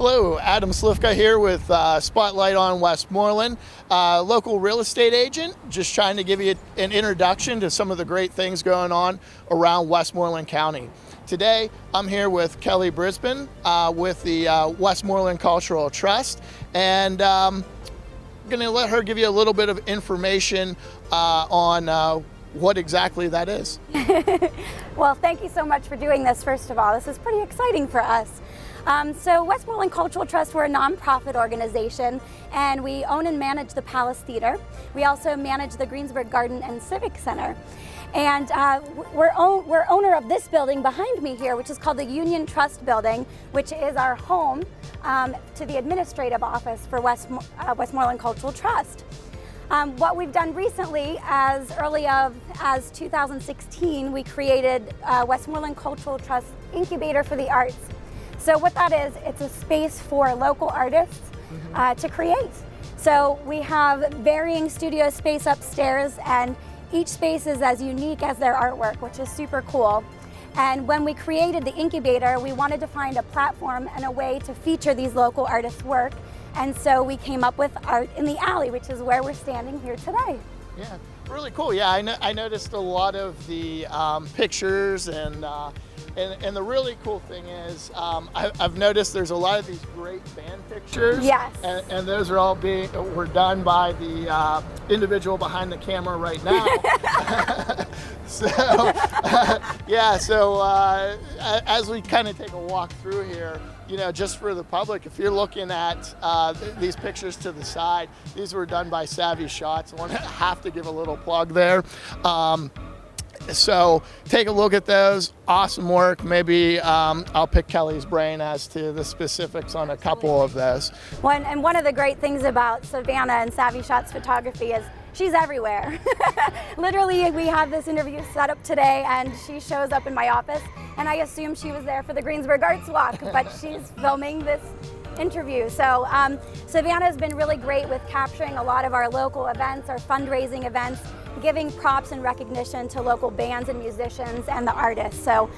Hello, Adam Slifka here with Spotlight on Westmoreland, local real estate agent, just trying to give you an introduction to some of the great things going on around Westmoreland County. Today, I'm here with Kelly Brisbane with the Westmoreland Cultural Trust, and I'm going to let her give you a little bit of information on what exactly that is. Well, thank you so much for doing this, first of all. This is pretty exciting for us. So Westmoreland Cultural Trust, we're a nonprofit organization, and we own and manage the Palace Theater. We also manage the Greensburg Garden and Civic Center. And we're owner of this building behind me here, which is called the Union Trust Building, which is our home to the administrative office for Westmoreland Cultural Trust. What we've done recently, as early as 2016, we created Westmoreland Cultural Trust Incubator for the Arts. So what that is, it's a space for local artists to create. So we have varying studio space upstairs, and each space is as unique as their artwork, which is super cool. And when we created the incubator, we wanted to find a platform and a way to feature these local artists' work. And so we came up with Art in the Alley, which is where we're standing here today. Yeah, really cool. Yeah, I noticed a lot of the pictures, and the really cool thing is I've noticed there's a lot of these great band pictures. Yes. And those are all were done by the individual behind the camera right now. So yeah, so as we kind of take a walk through here, you know, just for the public, if you're looking at these pictures to the side, these were done by Savvy Shots. I have to give a little plug there. So take a look at those. Awesome work. Maybe I'll pick Kelly's brain as to the specifics on a couple of those. One of the great things about Savannah and Savvy Shots photography is she's everywhere. Literally, we have this interview set up today, and she shows up in my office, and I assume she was there for the Greensburg Arts Walk, but she's filming this interview. So Savannah has been really great with capturing a lot of our local events, our fundraising events, giving props and recognition to local bands and musicians and the artists. So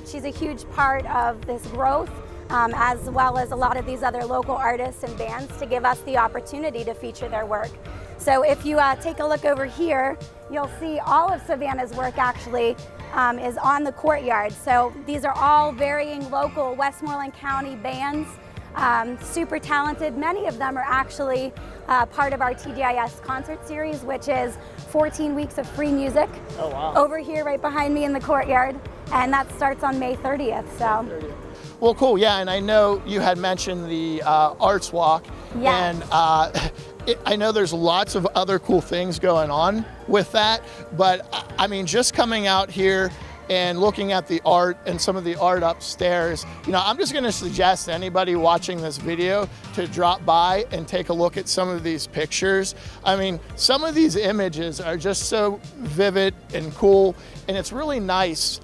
she's a huge part of this growth, as well as a lot of these other local artists and bands, to give us the opportunity to feature their work. So if you take a look over here, you'll see all of Savannah's work actually is on the courtyard. So these are all varying local Westmoreland County bands, super talented. Many of them are actually part of our TGIS concert series, which is 14 weeks of free music. Oh, wow. Over here right behind me in the courtyard, and that starts on May 30th. So. Well, cool, yeah, and I know you had mentioned the Arts Walk, yes. And I know there's lots of other cool things going on with that, but I mean, just coming out here and looking at the art and some of the art upstairs, you know, I'm just gonna suggest anybody watching this video to drop by and take a look at some of these pictures. I mean, some of these images are just so vivid and cool, and it's really nice.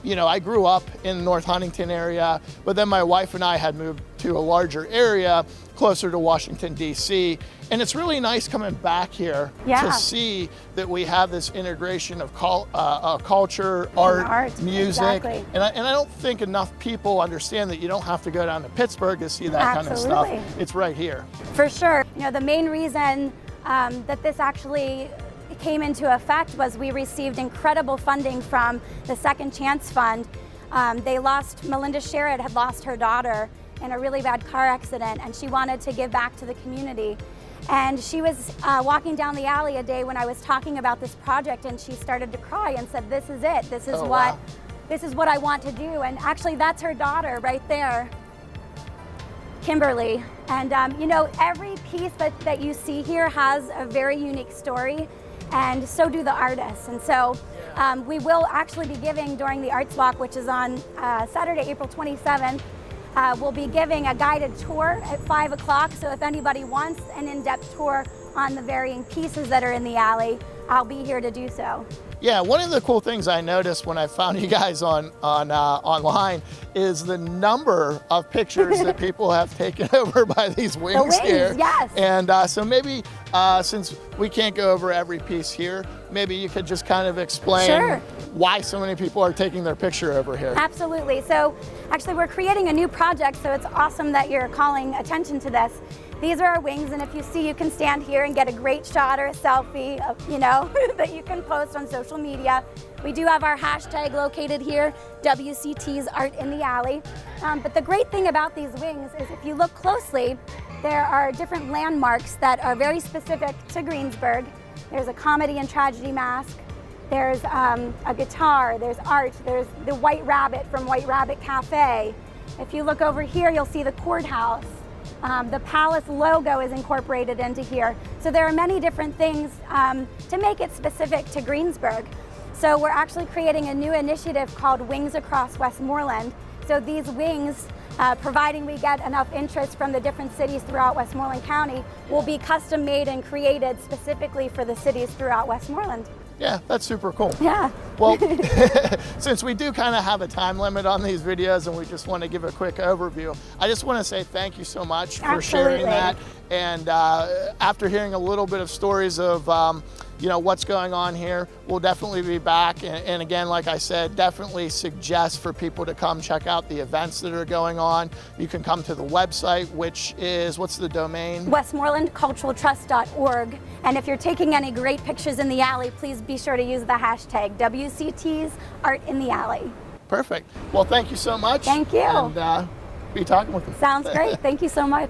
You know, I grew up in the North Huntington area, but then my wife and I had moved to a larger area closer to Washington, D.C., and it's really nice coming back here to see that we have this integration of culture, art, music. Exactly. And I don't think enough people understand that you don't have to go down to Pittsburgh to see that kind of stuff. It's right here. For sure. You know, the main reason that this actually came into effect was we received incredible funding from the Second Chance Fund. Melinda Sherrod had lost her daughter in a really bad car accident, and she wanted to give back to the community. And she was walking down the alley a day when I was talking about this project, and she started to cry and said, "This is it. This is this is what I want to do." And actually, that's her daughter right there, Kimberly. And you know, every piece that you see here has a very unique story, and so do the artists. And so we will actually be giving during the Arts Walk, which is on Saturday, April 27th. We'll be giving a guided tour at 5 o'clock, so if anybody wants an in-depth tour on the varying pieces that are in the alley, I'll be here to do so. Yeah, one of the cool things I noticed when I found you guys online is the number of pictures that people have taken over by these wings here. Yes. And so maybe since we can't go over every piece here, maybe you could just kind of explain Sure. why so many people are taking their picture over here. Absolutely. So actually we're creating a new project, so it's awesome that you're calling attention to this. These are our wings, and if you see, you can stand here and get a great shot or a selfie, you know, that you can post on social media. We do have our hashtag located here, WCT's Art in the Alley. But the great thing about these wings is if you look closely, there are different landmarks that are very specific to Greensburg. There's a comedy and tragedy mask, there's a guitar, there's art, there's the White Rabbit from White Rabbit Cafe. If you look over here, you'll see the courthouse. The palace logo is incorporated into here. So there are many different things to make it specific to Greensburg. So we're actually creating a new initiative called Wings Across Westmoreland. So these wings, providing we get enough interest from the different cities throughout Westmoreland County, will be custom made and created specifically for the cities throughout Westmoreland. Yeah, that's super cool. Yeah. Well, since we do kind of have a time limit on these videos and we just want to give a quick overview, I just want to say thank you so much for sharing that. And after hearing a little bit of stories of you know, what's going on here, we'll definitely be back. And again, like I said, definitely suggest for people to come check out the events that are going on. You can come to the website, which is, what's the domain? WestmorelandCulturalTrust.org. And if you're taking any great pictures in the alley, please be sure to use the hashtag WCT's Art in the Alley. Perfect. Well, thank you so much. Thank you. And be talking with you. Sounds great. Thank you so much.